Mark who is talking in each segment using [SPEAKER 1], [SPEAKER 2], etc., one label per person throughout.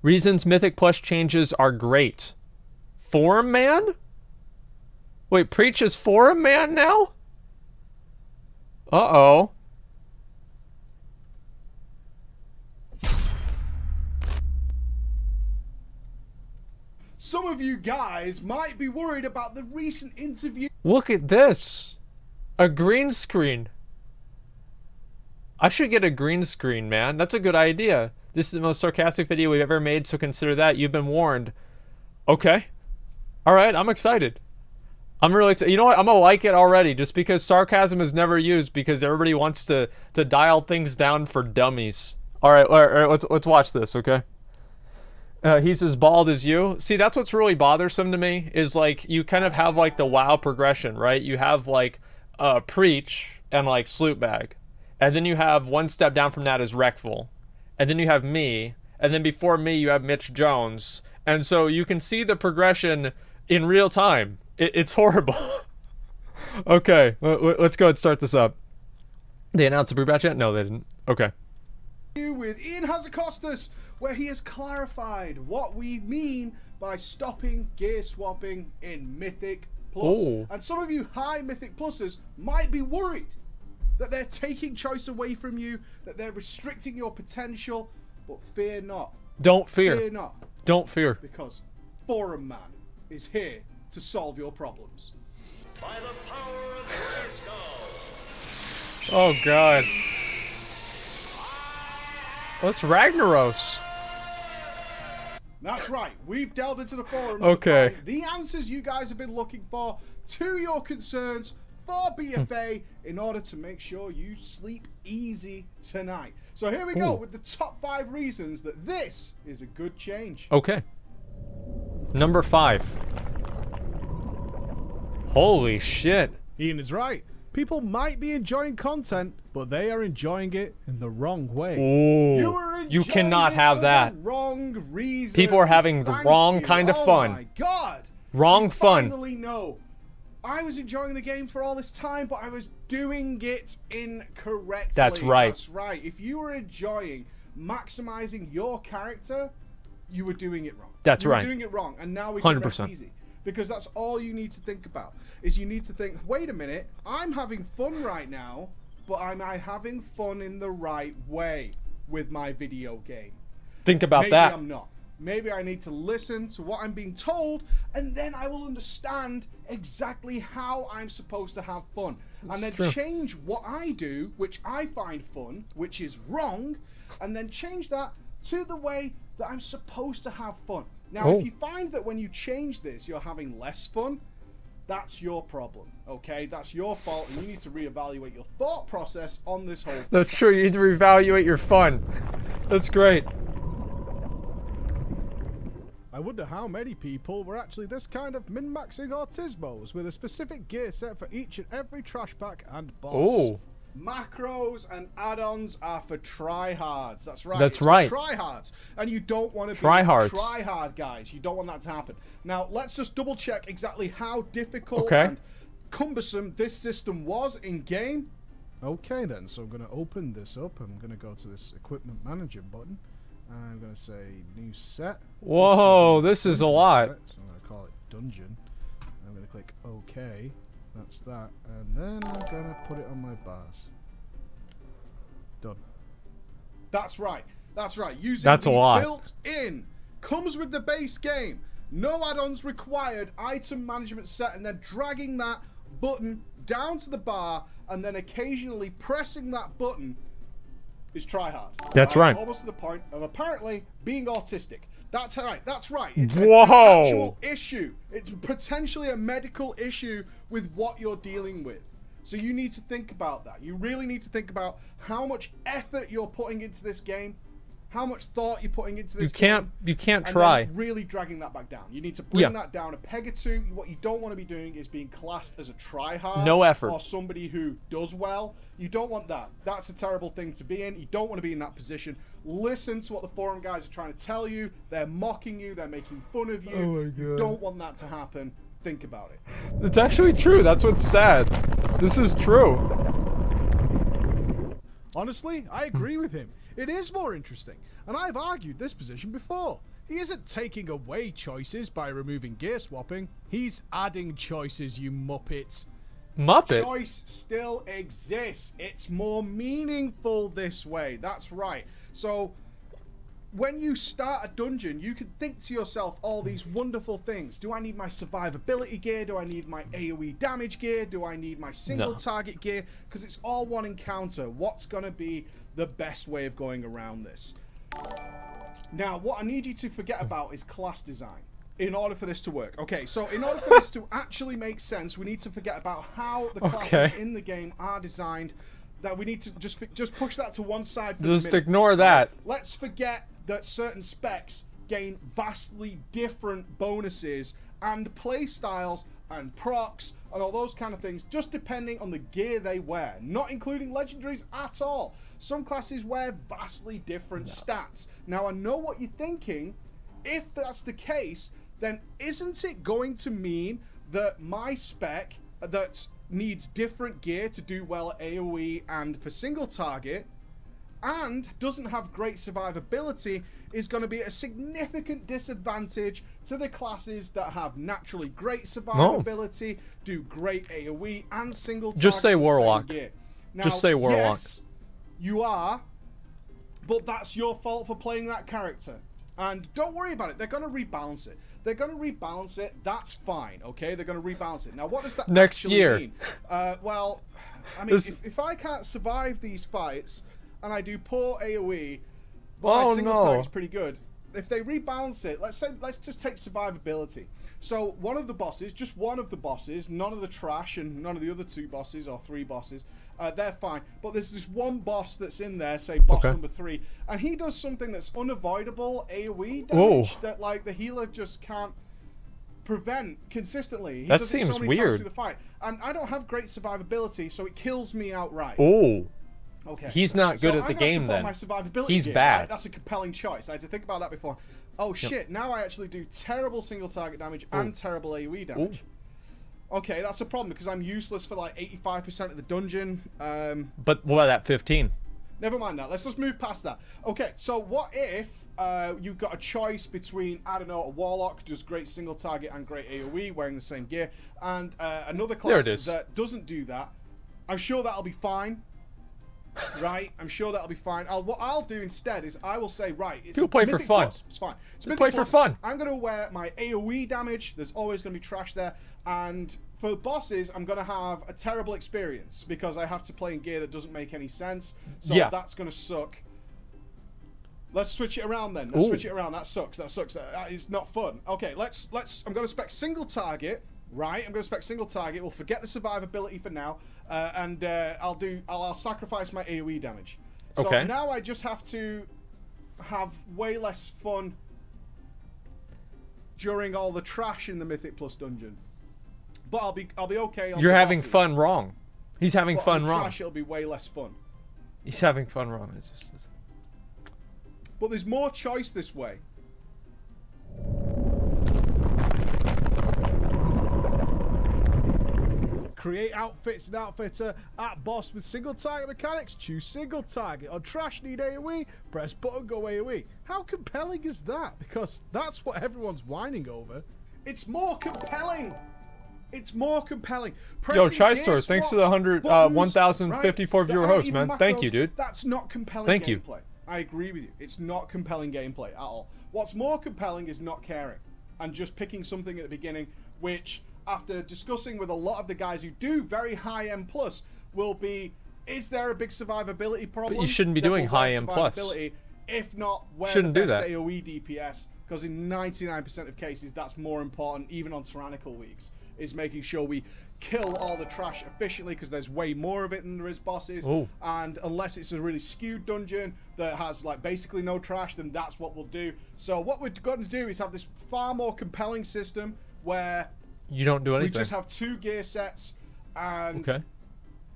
[SPEAKER 1] Reasons Mythic Plus changes are great. Foruman? Wait, Preach is Foruman now? Uh-oh.
[SPEAKER 2] Some of you guys might be worried about the recent interview.
[SPEAKER 1] Look at this. A green screen. I should get a green screen, man. That's a good idea. This is the most sarcastic video we've ever made, so consider that. You've been warned. Okay. Alright, I'm excited. I'm really excited. You know what? I'm gonna like it already, just because sarcasm is never used, because everybody wants to dial things down for dummies. Alright, let's watch this, okay? He's as bald as you. See, that's what's really bothersome to me, is like, you kind of have like the WoW progression, right? You have like, Preach and like Slootbag. And then you have one step down from that is Wreckful. And then you have me. And then before me, you have Mitch Jones. And so you can see the progression in real time. It's horrible. Okay, let's go and start this up. They announced the brew batch yet? No, they didn't. Okay.
[SPEAKER 2] With Ian Hazakostas, where he has clarified what we mean by stopping gear swapping in Mythic Plus.
[SPEAKER 1] Ooh.
[SPEAKER 2] And some of you high Mythic Pluses might be worried that they're taking choice away from you, that they're restricting your potential, but fear not.
[SPEAKER 1] Don't fear.
[SPEAKER 2] Fear not.
[SPEAKER 1] Don't fear.
[SPEAKER 2] Because Foruman is here to solve your problems.
[SPEAKER 3] By the power of Grayskull.
[SPEAKER 1] Oh god. What's Ragnaros?
[SPEAKER 2] That's right, we've delved into the forums
[SPEAKER 1] Okay.
[SPEAKER 2] to find the answers you guys have been looking for to your concerns for BFA in order to make sure you sleep easy tonight. So here we go with the top 5 reasons that this is a good change.
[SPEAKER 1] Okay. Number 5. Holy shit.
[SPEAKER 2] Ian is right. People might be enjoying content, but they are enjoying it in the wrong way.
[SPEAKER 1] Ooh. You cannot have that.
[SPEAKER 2] Wrong reason.
[SPEAKER 1] People are having the wrong kind of fun.
[SPEAKER 2] Oh my god.
[SPEAKER 1] Wrong fun.
[SPEAKER 2] Finally know. I was enjoying the game for all this time, but I was doing it incorrectly.
[SPEAKER 1] That's right.
[SPEAKER 2] That's right. If you were enjoying maximizing your character, you were doing it wrong.
[SPEAKER 1] That's right.
[SPEAKER 2] You were doing it wrong, and now we can rest
[SPEAKER 1] 100%.
[SPEAKER 2] easy. Because that's all you need to think about. Is you need to think, wait a minute, I'm having fun right now, but am I having fun in the right way with my video game?
[SPEAKER 1] Think about
[SPEAKER 2] Maybe
[SPEAKER 1] that.
[SPEAKER 2] I'm not. Maybe I need to listen to what I'm being told, and then I will understand exactly how I'm supposed to have fun. And then change what I do, which I find fun, which is wrong, and then change that to the way that I'm supposed to have fun. Now, if you find that when you change this, you're having less fun, that's your problem, okay? That's your fault, and you need to reevaluate your thought process on this whole thing.
[SPEAKER 1] That's true. You need to reevaluate your fun. That's great.
[SPEAKER 2] I wonder how many people were actually this kind of min-maxing Autismos with a specific gear set for each and every trash pack and boss.
[SPEAKER 1] Oh.
[SPEAKER 2] Macros and add-ons are for tryhards. That's right.
[SPEAKER 1] That's right.
[SPEAKER 2] Tryhards, and you don't want to be
[SPEAKER 1] Tryhards.
[SPEAKER 2] tryhard guys. You don't want that to happen. Now let's just double check exactly how difficult
[SPEAKER 1] Okay.
[SPEAKER 2] and cumbersome this system was in game. Okay then, so I'm going to open this up. I'm going to go to this equipment manager button. I'm going to say new set.
[SPEAKER 1] Whoa, this is a lot.
[SPEAKER 2] So I'm going to call it dungeon. I'm going to click OK. That's that. And then I'm going to put it on my bars. Done. That's right. That's right. Using
[SPEAKER 1] That's a lot.
[SPEAKER 2] built-in. Comes with the base game. No add-ons required. Item management set. And then dragging that button down to the bar. And then occasionally pressing that button is tryhard.
[SPEAKER 1] That's right.
[SPEAKER 2] Almost to the point of apparently being autistic. That's right. That's right. It's
[SPEAKER 1] Whoa.
[SPEAKER 2] an actual issue. It's potentially a medical issue with what you're dealing with. So you need to think about that. You really need to think about how much effort you're putting into this game, how much thought you're putting into this game.
[SPEAKER 1] You can't
[SPEAKER 2] and
[SPEAKER 1] try.
[SPEAKER 2] then really dragging that back down. You need to bring that down a peg or two. What you don't want to be doing is being classed as a tryhard.
[SPEAKER 1] No effort.
[SPEAKER 2] Or somebody who does well. You don't want that. That's a terrible thing to be in. You don't want to be in that position. Listen to what the forum guys are trying to tell you. They're mocking you. They're making fun of you.
[SPEAKER 1] Oh my God.
[SPEAKER 2] You don't want that to happen. Think about it.
[SPEAKER 1] It's actually true. That's what's sad. This is true.
[SPEAKER 2] Honestly, I agree with him.
[SPEAKER 4] It is more interesting, and I've argued this position before. He isn't taking away choices by removing gear swapping. He's adding choices, you muppet.
[SPEAKER 1] Muppet.
[SPEAKER 2] Choice still exists. It's more meaningful this way. That's right. So when you start a dungeon, you can think to yourself all these wonderful things. Do I need my survivability gear? Do I need my AoE damage gear? Do I need my single target gear? Because it's all one encounter. What's going to be the best way of going around this? Now, what I need you to forget about is class design in order for this to work. Okay, so in order for this to actually make sense, we need to forget about how the classes in the game are designed. That we need to just push that to one side for
[SPEAKER 1] Just
[SPEAKER 2] the minute.
[SPEAKER 1] ignore that.
[SPEAKER 2] Let's forget that certain specs gain vastly different bonuses and play styles and procs and all those kind of things, just depending on the gear they wear, not including legendaries at all. Some classes wear vastly different stats. Now, I know what you're thinking. If that's the case, then isn't it going to mean that my spec that needs different gear to do well at AoE and for single target and doesn't have great survivability is going to be a significant disadvantage to the classes that have naturally great survivability, do great AoE and single target?
[SPEAKER 1] Just say Warlock.
[SPEAKER 2] Now,
[SPEAKER 1] just say Warlock.
[SPEAKER 2] Yes, you are, but that's your fault for playing that character. And don't worry about it. They're going to rebalance it. They're going to rebalance it. That's fine, okay? They're going to rebalance it. Now, what does that
[SPEAKER 1] Next
[SPEAKER 2] actually
[SPEAKER 1] year.
[SPEAKER 2] mean? Well, I mean, if I can't survive these fights and I do poor AoE, but my single target's pretty good, if they rebalance it, let's just take survivability. So one of the bosses, just one of the bosses, none of the trash and none of the other two bosses or three bosses, they're fine. But there's this one boss that's in there, say boss number 3, and he does something that's unavoidable AoE damage that like the healer just can't prevent consistently. He
[SPEAKER 1] That
[SPEAKER 2] does it
[SPEAKER 1] seems
[SPEAKER 2] so many
[SPEAKER 1] weird.
[SPEAKER 2] times through the fight, and I don't have great survivability, so it kills me outright.
[SPEAKER 1] Oh.
[SPEAKER 2] Okay.
[SPEAKER 1] He's not good
[SPEAKER 2] So
[SPEAKER 1] at the
[SPEAKER 2] I'm
[SPEAKER 1] game
[SPEAKER 2] gonna
[SPEAKER 1] then.
[SPEAKER 2] have to put my survivability
[SPEAKER 1] He's
[SPEAKER 2] gear,
[SPEAKER 1] bad.
[SPEAKER 2] right? That's a compelling choice. I had to think about that before. Oh shit, now I actually do terrible single target damage and terrible AoE damage. Okay, that's a problem because I'm useless for like 85% of the dungeon.
[SPEAKER 1] But what about that 15?
[SPEAKER 2] Never mind that. Let's just move past that. Okay, so what if you've got a choice between, I don't know, a Warlock, does great single target and great AoE, wearing the same gear, and another class that doesn't do that. I'm sure that'll be fine. Right, I'm sure that'll be fine. What I'll do instead is I will say, right, it's
[SPEAKER 1] People play for
[SPEAKER 2] Mythic
[SPEAKER 1] fun.
[SPEAKER 2] Plus. It's fine. It's
[SPEAKER 1] They
[SPEAKER 2] Mythic
[SPEAKER 1] play for
[SPEAKER 2] Plus.
[SPEAKER 1] fun.
[SPEAKER 2] I'm going to wear my AoE damage. There's always going to be trash there. And for the bosses, I'm going to have a terrible experience because I have to play in gear that doesn't make any sense. So that's going to suck. Let's switch it around then. Let's switch it around. That sucks. That sucks. That is not fun. Okay, let's. I'm going to spec single target. Right, I'm going to spec single target. We'll forget the survivability for now, and I'll sacrifice my AoE damage. So now I just have to have way less fun during all the trash in the Mythic Plus dungeon. But I'll be okay. On
[SPEAKER 1] You're
[SPEAKER 2] the
[SPEAKER 1] having
[SPEAKER 2] bosses.
[SPEAKER 1] fun wrong. He's having
[SPEAKER 2] But
[SPEAKER 1] fun
[SPEAKER 2] on the
[SPEAKER 1] wrong.
[SPEAKER 2] trash, it'll be way less fun.
[SPEAKER 1] He's having fun wrong. It's just...
[SPEAKER 2] But there's more choice this way.
[SPEAKER 4] Create outfits and outfitter at boss with single target mechanics. Choose single target. On trash need AoE. Press button, go AoE. How compelling is that? Because that's what everyone's whining over.
[SPEAKER 2] It's more compelling. It's more compelling.
[SPEAKER 1] Yo, Chystore, thanks for the 1,054 viewer host, man. Thank you, dude.
[SPEAKER 2] That's not compelling
[SPEAKER 1] Thank
[SPEAKER 2] gameplay.
[SPEAKER 1] you.
[SPEAKER 2] I agree with you. It's not compelling gameplay at all. What's more compelling is not caring and just picking something at the beginning, which, after discussing with a lot of the guys who do very high M+, will be, is there a big survivability problem?
[SPEAKER 1] But you shouldn't be doing high M+.
[SPEAKER 2] If not, where
[SPEAKER 1] Shouldn't
[SPEAKER 2] the
[SPEAKER 1] do
[SPEAKER 2] best
[SPEAKER 1] that.
[SPEAKER 2] AoE DPS, because in 99% of cases, that's more important, even on tyrannical weeks, is making sure we kill all the trash efficiently, because there's way more of it than there is bosses. And unless it's a really skewed dungeon that has like basically no trash, then that's what we'll do. So what we're going to do is have this far more compelling system where
[SPEAKER 1] you don't do anything.
[SPEAKER 2] we just have 2 gear sets, and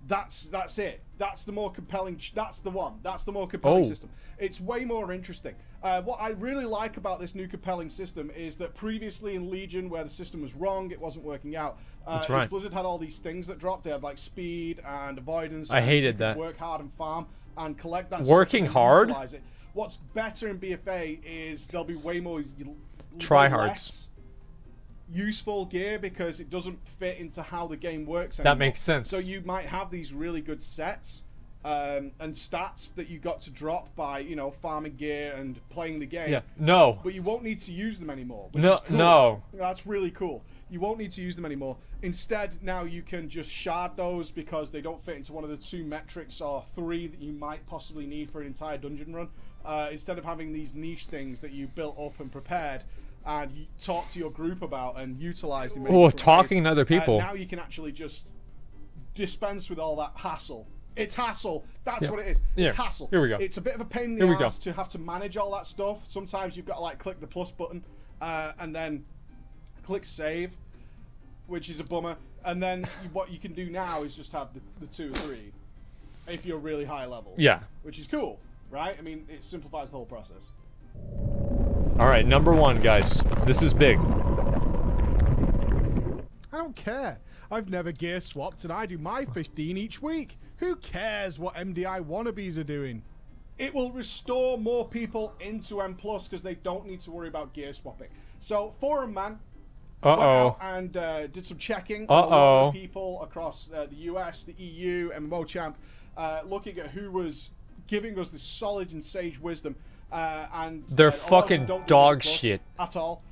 [SPEAKER 2] that's it. That's the more compelling. That's the one. That's the more compelling system. It's way more interesting. What I really like about this new compelling system is that previously in Legion, where the system was wrong, it wasn't working out.
[SPEAKER 1] That's right.
[SPEAKER 2] Blizzard had all these things that dropped. They had like speed and avoidance.
[SPEAKER 1] I hated
[SPEAKER 2] you could
[SPEAKER 1] that.
[SPEAKER 2] Work hard and farm. and collect that
[SPEAKER 1] Working
[SPEAKER 2] stuff and
[SPEAKER 1] hard?
[SPEAKER 2] utilize it. What's better in BFA is there'll be way more
[SPEAKER 1] Tryhards.
[SPEAKER 2] less useful gear because it doesn't fit into how the game works
[SPEAKER 1] That
[SPEAKER 2] anymore.
[SPEAKER 1] makes sense.
[SPEAKER 2] So you might have these really good sets and stats that you got to drop by, you know, farming gear and playing the game.
[SPEAKER 1] Yeah. No.
[SPEAKER 2] But you won't need to use them anymore. Which
[SPEAKER 1] No.
[SPEAKER 2] is cool.
[SPEAKER 1] No.
[SPEAKER 2] That's really cool. You won't need to use them anymore. Instead, now you can just shard those because they don't fit into one of the 2 metrics or 3 that you might possibly need for an entire dungeon run. Instead of having these niche things that you built up and prepared and you talk to your group about and utilize them.
[SPEAKER 1] Oh, talking to other people.
[SPEAKER 2] Now you can actually just dispense with all that hassle. It's hassle. That's
[SPEAKER 1] Yeah.
[SPEAKER 2] what it is. It's
[SPEAKER 1] Yeah.
[SPEAKER 2] hassle.
[SPEAKER 1] Here we go.
[SPEAKER 2] It's a bit of a pain in
[SPEAKER 1] Here
[SPEAKER 2] the
[SPEAKER 1] we go.
[SPEAKER 2] ass to have to manage all that stuff. Sometimes you've got to like click the plus button and then click save, which is a bummer. And then what you can do now is just have the 2 or 3 if you're really high level.
[SPEAKER 1] Yeah.
[SPEAKER 2] Which is cool, right? I mean, it simplifies the whole process.
[SPEAKER 1] All right, number 1, guys. This is big.
[SPEAKER 4] I don't care. I've never gear swapped and I do my 15 each week. Who cares what MDI wannabes are doing?
[SPEAKER 2] It will restore more people into M+ because they don't need to worry about gear swapping. So, Foruman went out and did some checking on a lot of people across the US, the EU, MMO Champ, looking at who was giving us this solid and sage wisdom. And
[SPEAKER 1] They're
[SPEAKER 2] a lot of them
[SPEAKER 1] fucking
[SPEAKER 2] don't do
[SPEAKER 1] dog
[SPEAKER 2] M+
[SPEAKER 1] shit.
[SPEAKER 2] at all.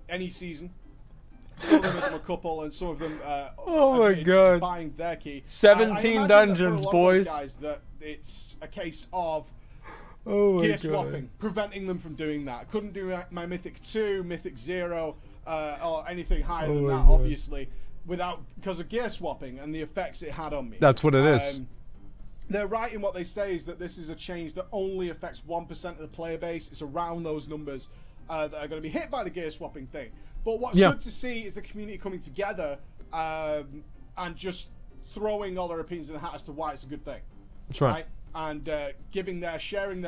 [SPEAKER 2] Any season. Some of them have done a couple, and some of them
[SPEAKER 1] Oh my
[SPEAKER 2] admitted to
[SPEAKER 1] God.
[SPEAKER 2] buying their key.
[SPEAKER 1] 17
[SPEAKER 2] I imagine
[SPEAKER 1] dungeons,
[SPEAKER 2] that for a lot of those
[SPEAKER 1] boys.
[SPEAKER 2] guys, that it's a case of
[SPEAKER 4] Oh
[SPEAKER 2] gear swapping, preventing them from doing that. Couldn't do my Mythic 2, Mythic 0, or anything higher than that, obviously, because of gear swapping and the effects it had on me.
[SPEAKER 1] That's what it is.
[SPEAKER 2] They're right in what they say is that this is a change that only affects 1% of the player base. It's around those numbers that are going to be hit by the gear swapping thing. But what's good to see is the community coming together and just throwing all their opinions in the hat as to why it's a good thing.
[SPEAKER 1] That's right.
[SPEAKER 2] And sharing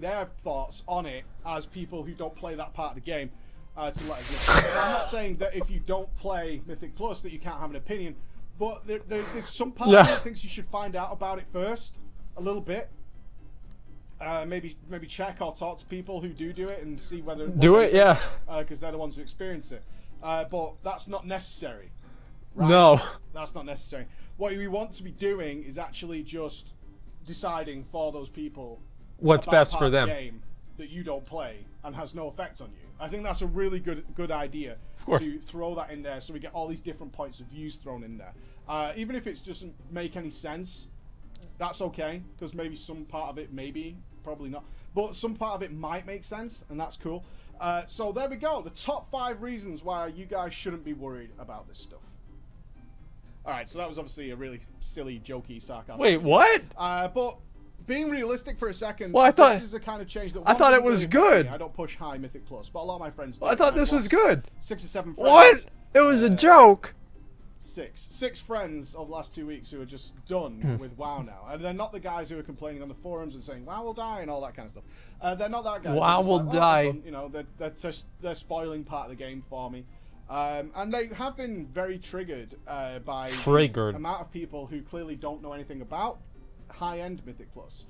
[SPEAKER 2] their thoughts on it as people who don't play that part of the game to let us know. Now, I'm not saying that if you don't play Mythic Plus that you can't have an opinion, but there's some part of me that thinks you should find out about it first, a little bit. Maybe check or talk to people who do it and see whether because they're the ones who experience it. But that's not necessary. Right?
[SPEAKER 1] No.
[SPEAKER 2] That's not necessary. What we want to be doing is actually just deciding for those people
[SPEAKER 1] What's
[SPEAKER 2] about
[SPEAKER 1] best
[SPEAKER 2] part
[SPEAKER 1] for
[SPEAKER 2] of the
[SPEAKER 1] them.
[SPEAKER 2] game that you don't play and has no effect on you. I think that's a really good idea
[SPEAKER 1] course.
[SPEAKER 2] to throw that in there, so we get all these different points of views thrown in there. Even if it doesn't make any sense, that's okay, because maybe some part of it, probably not, but some part of it might make sense, and that's cool. So there we go, the top 5 reasons why you guys shouldn't be worried about this stuff. Alright, so that was obviously a really silly, jokey, sarcastic.
[SPEAKER 1] Wait, what?
[SPEAKER 2] But being realistic for a second,
[SPEAKER 1] Well, I thought-
[SPEAKER 2] this is the kind of change that
[SPEAKER 1] I thought it
[SPEAKER 2] really
[SPEAKER 1] was
[SPEAKER 2] affects
[SPEAKER 1] good.
[SPEAKER 2] me. I don't push high Mythic Plus, but a lot of my friends do.
[SPEAKER 1] I thought
[SPEAKER 2] I've
[SPEAKER 1] this was
[SPEAKER 2] lost
[SPEAKER 1] good.
[SPEAKER 2] 6 or 7 friends.
[SPEAKER 1] What? It was a joke.
[SPEAKER 2] 6 friends of the last 2 weeks who are just done with WoW now, and they're not the guys who are complaining on the forums and saying WoW will die and all that kind of stuff. They're not that guy.
[SPEAKER 1] WoW will die.
[SPEAKER 2] You know, they're spoiling part of the game for me, and they have been very triggered by the amount of people who clearly don't know anything about high-end Mythic Plus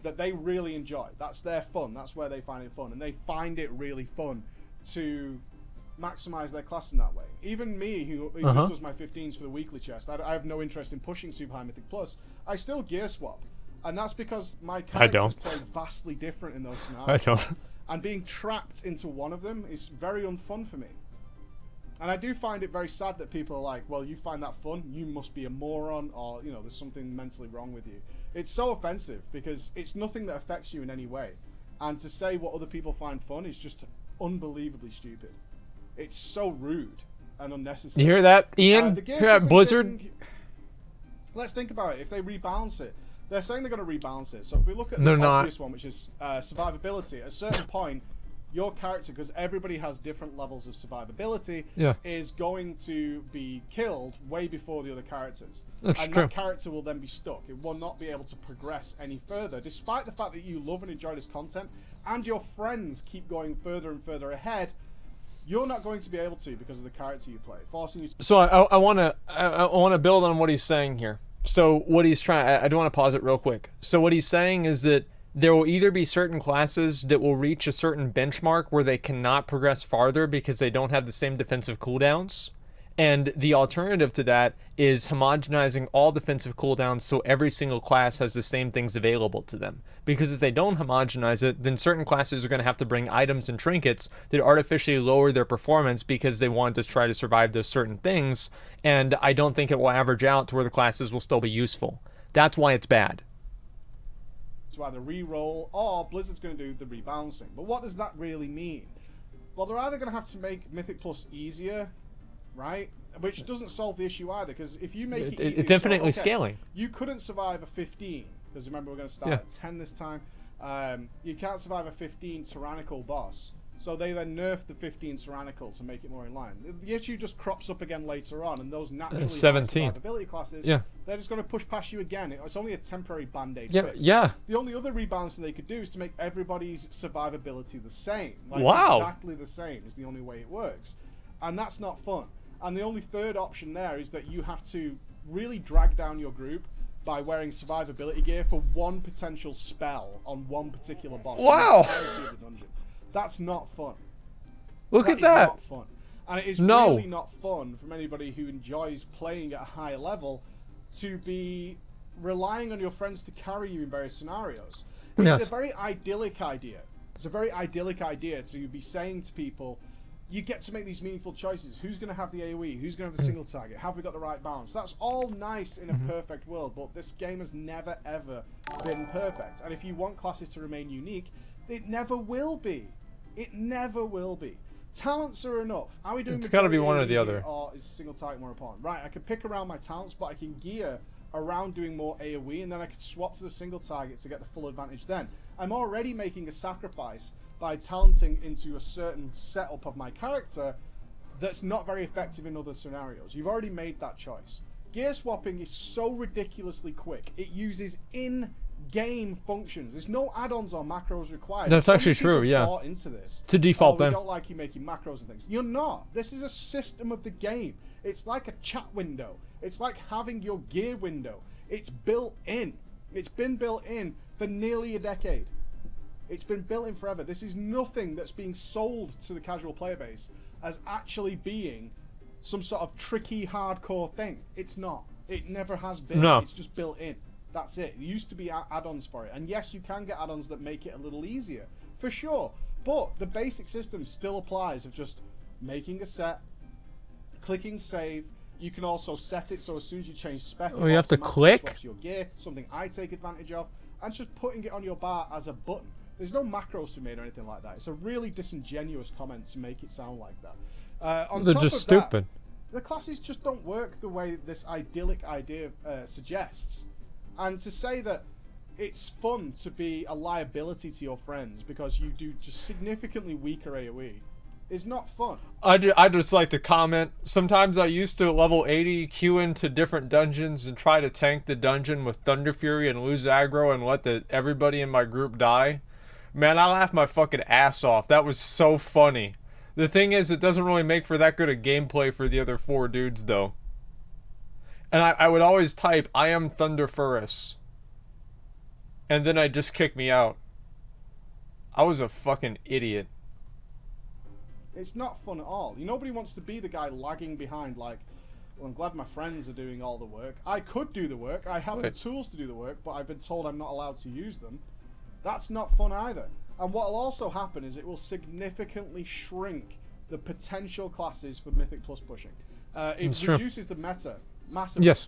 [SPEAKER 2] that they really enjoy. That's their fun. That's where they find it fun, and they find it really fun to maximize their class in that way. Even me, who just does my 15s for the weekly chest, I have no interest in pushing Super High Mythic Plus. I still gear swap, and that's because my characters play vastly different in those scenarios.
[SPEAKER 1] I don't.
[SPEAKER 2] And being trapped into one of them is very unfun for me. And I do find it very sad that people are like, well, you find that fun, you must be a moron, or, you know, there's something mentally wrong with you. It's so offensive, because it's nothing that affects you in any way. And to say what other people find fun is just unbelievably stupid. It's so rude and unnecessary.
[SPEAKER 1] You hear that, Ian?
[SPEAKER 2] The gear
[SPEAKER 1] Hear that,
[SPEAKER 2] swapping
[SPEAKER 1] Blizzard?
[SPEAKER 2] thing, let's think about it. If they rebalance it, they're saying they're going to rebalance it. So if we look at
[SPEAKER 1] They're
[SPEAKER 2] the
[SPEAKER 1] not.
[SPEAKER 2] obvious one, which is survivability, at a certain point, your character, because everybody has different levels of survivability, is going to be killed way before the other characters.
[SPEAKER 1] That's
[SPEAKER 2] and
[SPEAKER 1] true.
[SPEAKER 2] that character will then be stuck. It will not be able to progress any further, despite the fact that you love and enjoy this content, and your friends keep going further and further ahead. You're not going to be able to because of the character you play, forcing you to.
[SPEAKER 1] So I want to build on what he's saying here. So what he's trying, I do want to pause it real quick. So what he's saying is that there will either be certain classes that will reach a certain benchmark where they cannot progress farther because they don't have the same defensive cooldowns. And the alternative to that is homogenizing all defensive cooldowns so every single class has the same things available to them. Because if they don't homogenize it, then certain classes are going to have to bring items and trinkets that artificially lower their performance because they want to try to survive those certain things. And I don't think it will average out to where the classes will still be useful. That's why it's bad.
[SPEAKER 2] To either re-roll or Blizzard's going to do the rebalancing. But what does that really mean? Well, they're either going to have to make Mythic Plus easier, right? Which doesn't solve the issue either, because if you make it easier,
[SPEAKER 1] it's infinitely scaling.
[SPEAKER 2] You couldn't survive a 15, because remember we're going to start at 10 this time. You can't survive a 15 tyrannical boss. So they then nerf the 15 tyrannical to make it more in line. The issue just crops up again later on, and those naturally
[SPEAKER 1] 17
[SPEAKER 2] survivability classes, they're just going to push past you again. It's only a temporary band-aid fix.
[SPEAKER 1] Yeah.
[SPEAKER 2] The only other rebalancing they could do is to make everybody's survivability the same. Exactly the same is the only way it works. And that's not fun. And the only third option there is that you have to really drag down your group by wearing survivability gear for one potential spell on one particular boss.
[SPEAKER 1] Wow!
[SPEAKER 2] In the entirety of the dungeon. That's not fun.
[SPEAKER 1] Look at that.
[SPEAKER 2] Not fun. And it is really not fun from anybody who enjoys playing at a high level to be relying on your friends to carry you in various scenarios. It's a very idyllic idea. It's a very idyllic idea to be saying to people, you get to make these meaningful choices. Who's going to have the AoE? Who's going to have the single target? Have we got the right balance? That's all nice in a perfect world, but this game has never, ever been perfect. And if you want classes to remain unique, it never will be. It never will be. Talents are enough. Are we doing?
[SPEAKER 1] It's got to be one or the other.
[SPEAKER 2] Or is single target more important? Right, I can pick around my talents, but I can gear around doing more AoE, and then I can swap to the single target to get the full advantage then. I'm already making a sacrifice by talenting into a certain setup of my character that's not very effective in other scenarios. You've already made that choice. Gear swapping is so ridiculously quick. It uses in-game functions. There's no add-ons or macros required.
[SPEAKER 1] That's actually true, yeah.
[SPEAKER 2] Bought into this.
[SPEAKER 1] To default them.
[SPEAKER 2] We don't like you making macros and things. You're not. This is a system of the game. It's like a chat window. It's like having your gear window. It's built in. It's been built in for nearly a decade. It's been built in forever. This is nothing that's being sold to the casual player base as actually being some sort of tricky, hardcore thing. It's not. It never has been.
[SPEAKER 1] No.
[SPEAKER 2] It's just built in. That's it. There used to be add-ons for it. And yes, you can get add-ons that make it a little easier, for sure. But the basic system still applies of just making a set, clicking save. You can also set it so as soon as you change spec,
[SPEAKER 1] you have to click?
[SPEAKER 2] Swaps your gear, something I take advantage of, and just putting it on your bar as a button. There's no macros to be made or anything like that. It's a really disingenuous comment to make it sound like that.
[SPEAKER 1] They're just stupid.
[SPEAKER 2] The classes just don't work the way this idyllic idea suggests. And to say that it's fun to be a liability to your friends because you do just significantly weaker AoE is not fun.
[SPEAKER 1] I just like to comment. Sometimes I used to level 80 queue into different dungeons and try to tank the dungeon with Thunder Fury and lose aggro and let everybody in my group die. Man, I laughed my fucking ass off. That was so funny. The thing is, it doesn't really make for that good a gameplay for the other 4 dudes, though. And I would always type, I am Thunderfurus. And then I'd just kick me out. I was a fucking idiot.
[SPEAKER 2] It's not fun at all. Nobody wants to be the guy lagging behind like, well, I'm glad my friends are doing all the work. I could do the work. I have the tools to do the work, but I've been told I'm not allowed to use them. That's not fun either. And what will also happen is it will significantly shrink the potential classes for Mythic Plus pushing. It reduces the meta massively.
[SPEAKER 1] Yes.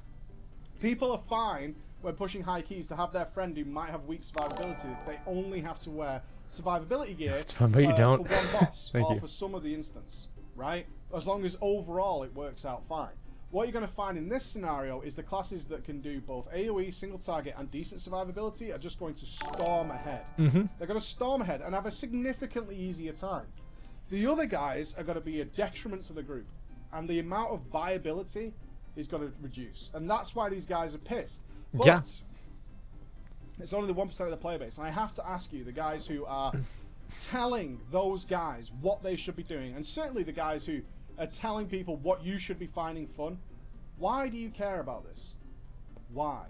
[SPEAKER 2] People are fine when pushing high keys to have their friend who might have weak survivability. They only have to wear survivability gear
[SPEAKER 1] It's fun, but you don't.
[SPEAKER 2] for one boss
[SPEAKER 1] Thank
[SPEAKER 2] or
[SPEAKER 1] you.
[SPEAKER 2] for some of the instance, right? As long as overall it works out fine. What you're going to find in this scenario is the classes that can do both AoE, single target, and decent survivability are just going to storm ahead. They're going to storm ahead and have a significantly easier time. The other guys are going to be a detriment to the group, and the amount of viability is going to reduce. And that's why these guys are pissed. But
[SPEAKER 1] Yeah.
[SPEAKER 2] it's only the 1% of the player base. And I have to ask you, the guys who are telling those guys what they should be doing, and certainly the guys who are telling people what you should be finding fun, why do you care about this? Why?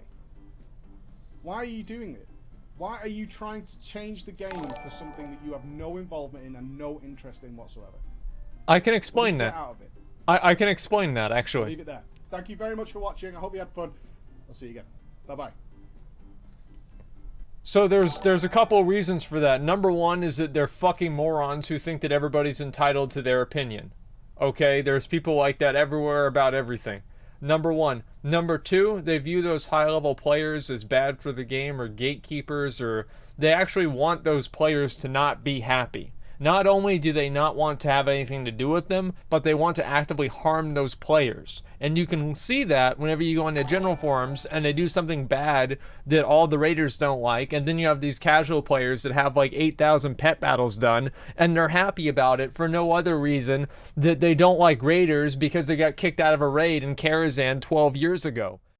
[SPEAKER 2] Why are you doing it? Why are you trying to change the game for something that you have no involvement in and no interest in whatsoever?
[SPEAKER 1] I can explain that.
[SPEAKER 2] Out of it.
[SPEAKER 1] I can explain that, actually.
[SPEAKER 2] Leave it there. Thank you very much for watching. I hope you had fun. I'll see you again. Bye-bye.
[SPEAKER 1] So there's a couple of reasons for that. Number one is that they're fucking morons who think that everybody's entitled to their opinion. Okay? There's people like that everywhere about everything. Number one. Number two, they view those high-level players as bad for the game or gatekeepers, or they actually want those players to not be happy. Not only do they not want to have anything to do with them, but they want to actively harm those players. And you can see that whenever you go on the general forums and they do something bad that all the raiders don't like, and then you have these casual players that have like 8,000 pet battles done, and they're happy about it for no other reason that they don't like raiders because they got kicked out of a raid in Karazhan 12 years ago.